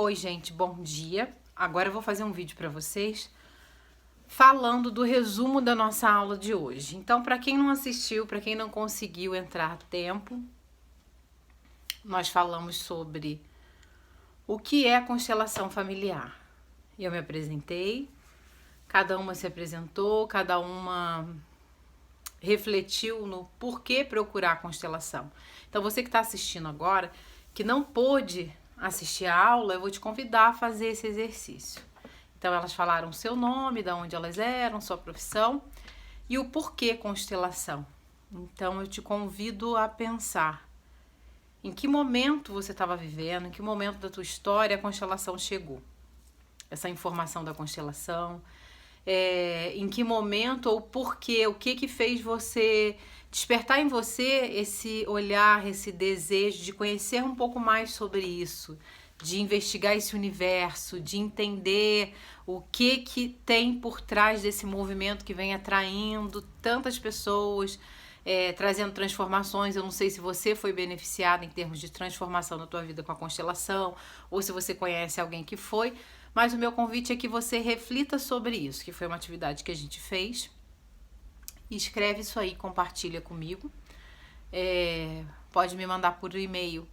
Oi, gente, bom dia. Agora eu vou fazer um vídeo para vocês falando do resumo da nossa aula de hoje. Então, para quem não assistiu, para quem não conseguiu entrar a tempo, nós falamos sobre o que é a constelação familiar. Eu me apresentei, cada uma se apresentou, cada uma refletiu no porquê procurar a constelação. Então, você que está assistindo agora, que não pôde assistir a aula, eu vou te convidar a fazer esse exercício. Então, elas falaram o seu nome, de onde elas eram, sua profissão e o porquê constelação. Então, eu te convido a pensar em que momento você estava vivendo, em que momento da tua história a constelação chegou. Essa informação da constelação, em que momento ou porquê, o que fez você despertar em você esse olhar, esse desejo de conhecer um pouco mais sobre isso, de investigar esse universo, de entender o que tem por trás desse movimento que vem atraindo tantas pessoas, trazendo transformações. Eu não sei se você foi beneficiado em termos de transformação na tua vida com a constelação, ou se você conhece alguém que foi, mas o meu convite é que você reflita sobre isso, que foi uma atividade que a gente fez. Escreve isso aí, compartilha comigo. Pode me mandar por e-mail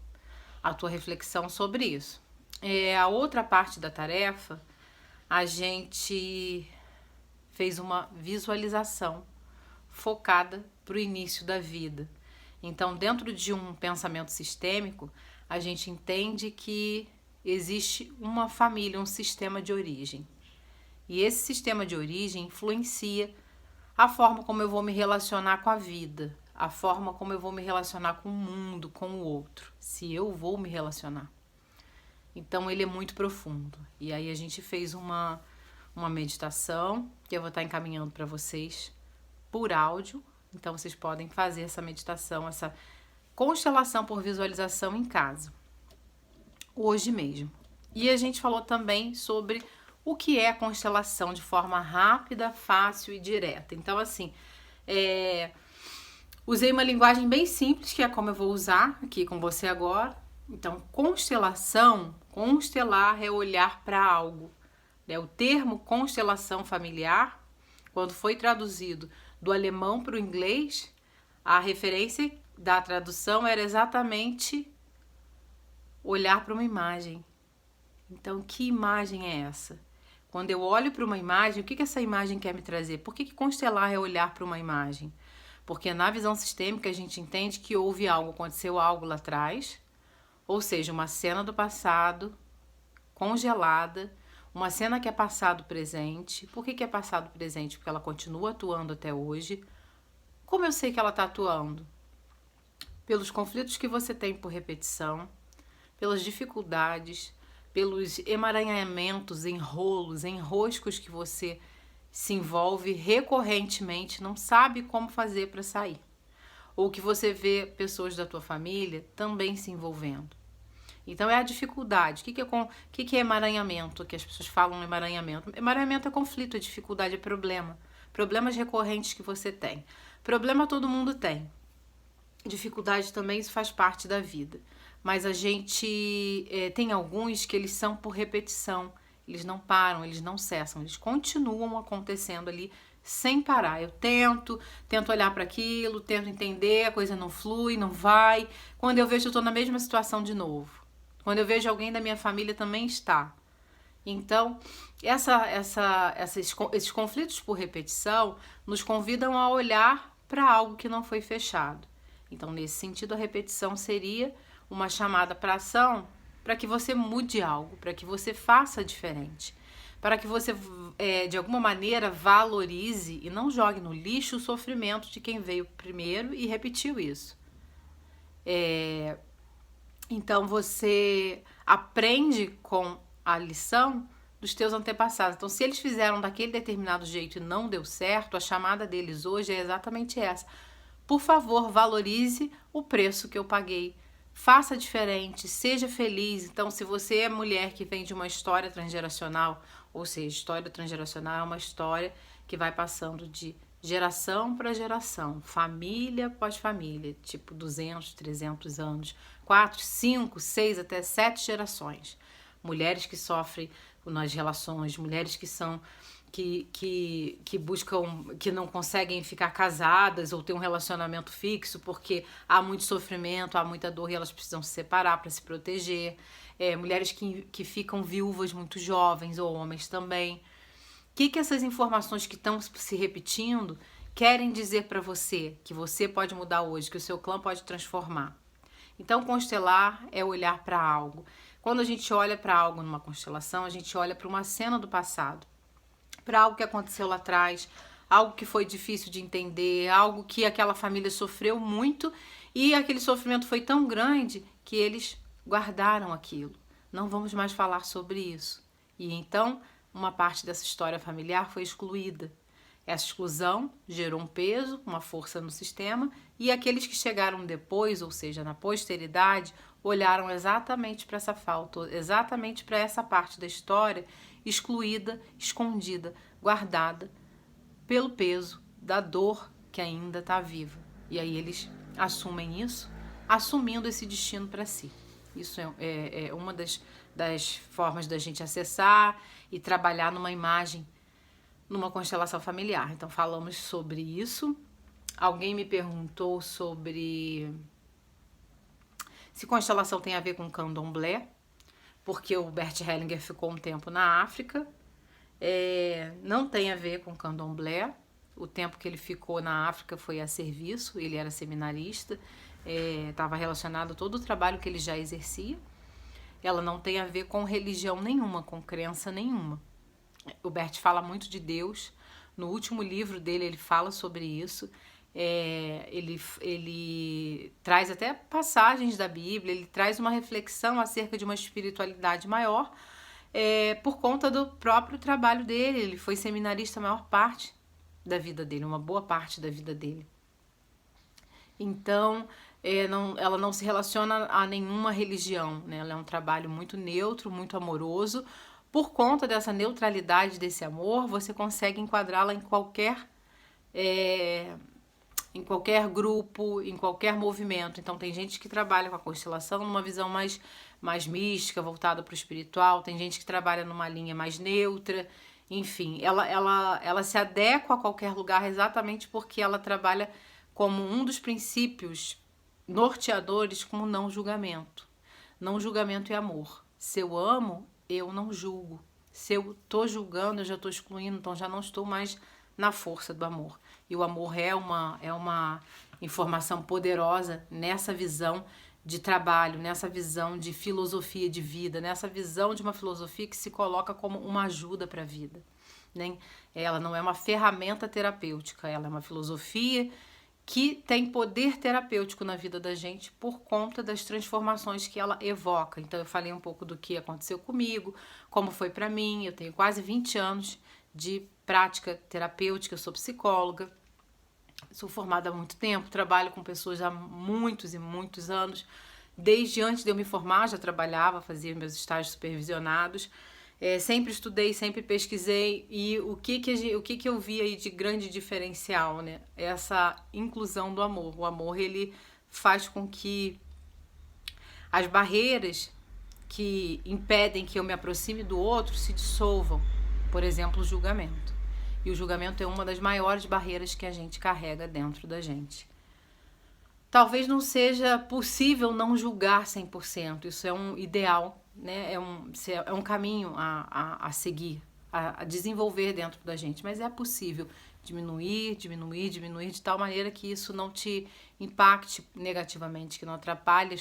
a tua reflexão sobre isso. A outra parte da tarefa, a gente fez uma visualização focada para o início da vida. Então, dentro de um pensamento sistêmico, a gente entende que existe uma família, um sistema de origem. E esse sistema de origem influencia a forma como eu vou me relacionar com a vida, a forma como eu vou me relacionar com o mundo, com o outro, se eu vou me relacionar. Então, ele é muito profundo. E aí a gente fez uma meditação que eu vou estar encaminhando para vocês por áudio. Então, vocês podem fazer essa meditação, essa constelação por visualização em casa, hoje mesmo. E a gente falou também sobre o que é a constelação de forma rápida, fácil e direta. Então, assim, usei uma linguagem bem simples, que é como eu vou usar aqui com você agora. Então, constelar é olhar para algo. O termo constelação familiar, quando foi traduzido do alemão para o inglês, a referência da tradução era exatamente olhar para uma imagem. Então, que imagem é essa? Quando eu olho para uma imagem, o que essa imagem quer me trazer? Por que constelar é olhar para uma imagem? Porque na visão sistêmica a gente entende que houve algo, aconteceu algo lá atrás, ou seja, uma cena do passado congelada, uma cena que é passado presente. Por que é passado presente? Porque ela continua atuando até hoje. Como eu sei que ela está atuando? Pelos conflitos que você tem por repetição, pelas dificuldades, pelos emaranhamentos, enrolos, enroscos que você se envolve recorrentemente, não sabe como fazer para sair. Ou que você vê pessoas da tua família também se envolvendo. Então, é a dificuldade. O que é emaranhamento? Que as pessoas falam emaranhamento. Emaranhamento é conflito, é dificuldade, é problema. Problemas recorrentes que você tem. Problema todo mundo tem. Dificuldade também, isso faz parte da vida. Mas a gente tem alguns que eles são por repetição. Eles não param, eles não cessam. Eles continuam acontecendo ali sem parar. Eu tento olhar para aquilo, tento entender, a coisa não flui, não vai. Quando eu vejo, eu estou na mesma situação de novo. Quando eu vejo alguém da minha família também está. Então, esses conflitos por repetição nos convidam a olhar para algo que não foi fechado. Então, nesse sentido, a repetição seria uma chamada para ação, para que você mude algo, para que você faça diferente, para que você, de alguma maneira, valorize e não jogue no lixo o sofrimento de quem veio primeiro e repetiu isso. Então, você aprende com a lição dos teus antepassados. Então, se eles fizeram daquele determinado jeito e não deu certo, a chamada deles hoje é exatamente essa. Por favor, valorize o preço que eu paguei. Faça diferente, seja feliz. Então, se você é mulher que vem de uma história transgeracional, ou seja, história transgeracional é uma história que vai passando de geração para geração, família após família, tipo 200, 300 anos, 4, 5, 6, até 7 gerações. mulheres que sofrem nas relações, mulheres que buscam, que não conseguem ficar casadas ou ter um relacionamento fixo porque há muito sofrimento, há muita dor e elas precisam se separar para se proteger. Mulheres que ficam viúvas muito jovens, ou homens também. O que essas informações que estão se repetindo querem dizer para você? Que você pode mudar hoje, que o seu clã pode transformar. Então, constelar é olhar para algo. Quando a gente olha para algo numa constelação, a gente olha para uma cena do passado, para algo que aconteceu lá atrás, algo que foi difícil de entender, algo que aquela família sofreu muito e aquele sofrimento foi tão grande que eles guardaram aquilo. Não vamos mais falar sobre isso. E então, uma parte dessa história familiar foi excluída. Essa exclusão gerou um peso, uma força no sistema, e aqueles que chegaram depois, ou seja, na posteridade, olharam exatamente para essa falta, exatamente para essa parte da história excluída, escondida, guardada pelo peso da dor que ainda está viva. E aí eles assumem isso, assumindo esse destino para si. Isso é uma das formas da gente acessar e trabalhar numa imagem, numa constelação familiar. Então falamos sobre isso. Alguém me perguntou sobre se constelação tem a ver com candomblé, porque o Bert Hellinger ficou um tempo na África. Não tem a ver com candomblé. O tempo que ele ficou na África foi a serviço, ele era seminarista, estava relacionado a todo o trabalho que ele já exercia. Ela não tem a ver com religião nenhuma, com crença nenhuma. O Bert fala muito de Deus. No último livro dele ele fala sobre isso. Ele traz até passagens da Bíblia, ele traz uma reflexão acerca de uma espiritualidade maior, por conta do próprio trabalho dele. Ele foi seminarista a maior parte da vida dele, uma boa parte da vida dele. Então, ela não se relaciona a nenhuma religião, né? Ela é um trabalho muito neutro, muito amoroso. Por conta dessa neutralidade, desse amor, você consegue enquadrá-la em qualquer grupo, em qualquer movimento. Então tem gente que trabalha com a constelação numa visão mais mística, voltada para o espiritual, tem gente que trabalha numa linha mais neutra, enfim, ela se adequa a qualquer lugar exatamente porque ela trabalha como um dos princípios norteadores como não julgamento. Não julgamento é amor. Se eu amo, eu não julgo. Se eu tô julgando, eu já tô excluindo, então já não estou mais na força do amor. E o amor é uma informação poderosa nessa visão de trabalho, nessa visão de filosofia de vida, nessa visão de uma filosofia que se coloca como uma ajuda para a vida, né? Ela não é uma ferramenta terapêutica, ela é uma filosofia que tem poder terapêutico na vida da gente por conta das transformações que ela evoca. Então eu falei um pouco do que aconteceu comigo, como foi para mim. Eu tenho quase 20 anos de prática terapêutica, eu sou psicóloga, sou formada há muito tempo, trabalho com pessoas há muitos e muitos anos. Desde antes de eu me formar, já trabalhava, fazia meus estágios supervisionados. Sempre estudei, sempre pesquisei, e o que eu vi aí de grande diferencial, né? Essa inclusão do amor. O amor, ele faz com que as barreiras que impedem que eu me aproxime do outro se dissolvam. Por exemplo, o julgamento. E o julgamento é uma das maiores barreiras que a gente carrega dentro da gente. Talvez não seja possível não julgar 100%, isso é um ideal, né? É um caminho a seguir, a desenvolver dentro da gente, mas é possível diminuir de tal maneira que isso não te impacte negativamente, que não atrapalhe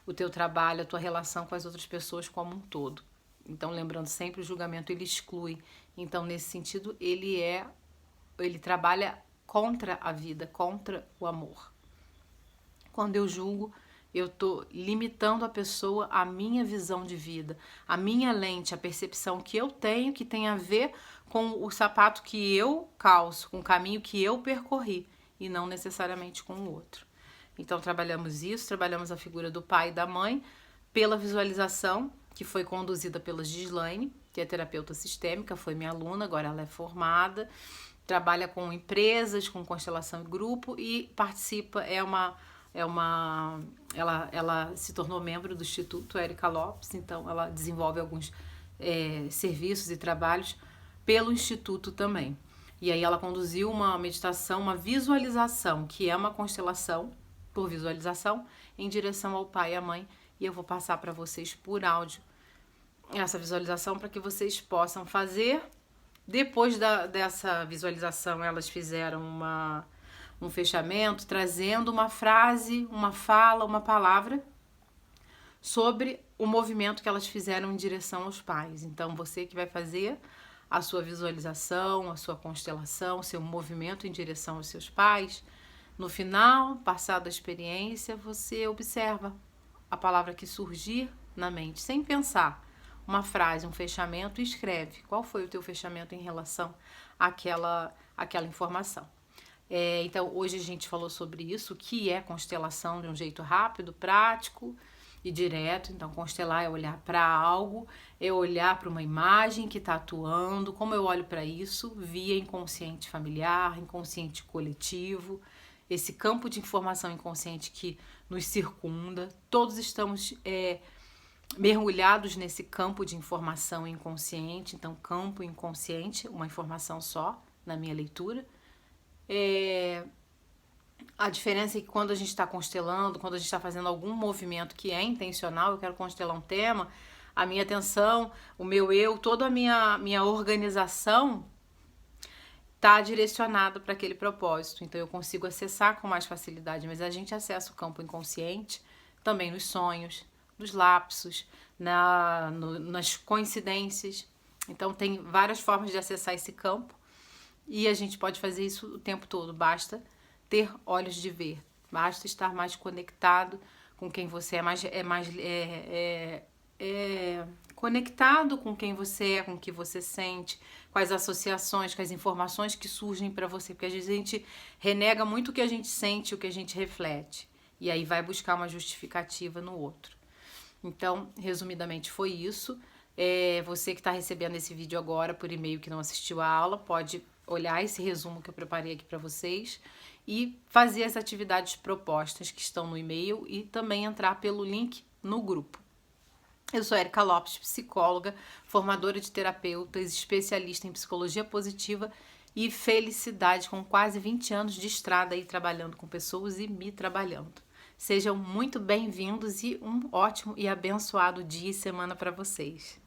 o teu trabalho, a tua relação com as outras pessoas como um todo. Então, lembrando sempre, o julgamento ele exclui. Então, nesse sentido, ele trabalha contra a vida, contra o amor. Quando eu julgo, eu estou limitando a pessoa à minha visão de vida, à minha lente, a percepção que eu tenho, que tem a ver com o sapato que eu calço, com o caminho que eu percorri, e não necessariamente com o outro. Então, trabalhamos a figura do pai e da mãe, pela visualização, que foi conduzida pela Gislaine, que é terapeuta sistêmica, foi minha aluna, agora ela é formada, trabalha com empresas, com constelação em grupo e participa, é uma ela se tornou membro do Instituto Érica Lopes, então ela desenvolve alguns serviços e trabalhos pelo Instituto também. E aí ela conduziu uma meditação, uma visualização, que é uma constelação por visualização, em direção ao pai e à mãe. E eu vou passar para vocês por áudio essa visualização para que vocês possam fazer. Depois dessa visualização, elas fizeram um fechamento, trazendo uma frase, uma fala, uma palavra sobre o movimento que elas fizeram em direção aos pais. Então, você que vai fazer a sua visualização, a sua constelação, o seu movimento em direção aos seus pais, no final, passada a experiência, você observa a palavra que surgir na mente, sem pensar, uma frase, um fechamento, e escreve qual foi o teu fechamento em relação àquela informação. Então, hoje a gente falou sobre isso, que é constelação de um jeito rápido, prático e direto. Então, constelar é olhar para algo, é olhar para uma imagem que está atuando. Como eu olho para isso? Via inconsciente familiar, inconsciente coletivo, esse campo de informação inconsciente que nos circunda. Todos estamos mergulhados nesse campo de informação inconsciente. Então, campo inconsciente, uma informação só, na minha leitura. A diferença é que quando a gente está constelando, quando a gente está fazendo algum movimento que é intencional, eu quero constelar um tema, a minha atenção, o meu eu, toda a minha organização está direcionada para aquele propósito. Então eu consigo acessar com mais facilidade, mas a gente acessa o campo inconsciente também nos sonhos, nos lapsos, nas coincidências. Então tem várias formas de acessar esse campo. E a gente pode fazer isso o tempo todo, basta ter olhos de ver, basta estar mais conectado com quem você é, conectado com quem você é, com o que você sente, com as associações, com as informações que surgem para você, porque às vezes a gente renega muito o que a gente sente, o que a gente reflete, e aí vai buscar uma justificativa no outro. Então, resumidamente foi isso. Você que está recebendo esse vídeo agora por e-mail que não assistiu a aula, pode olhar esse resumo que eu preparei aqui para vocês e fazer as atividades propostas que estão no e-mail e também entrar pelo link no grupo. Eu sou Érica Lopes, psicóloga, formadora de terapeutas, especialista em psicologia positiva e felicidade, com quase 20 anos de estrada aí trabalhando com pessoas e me trabalhando. Sejam muito bem-vindos e um ótimo e abençoado dia e semana para vocês.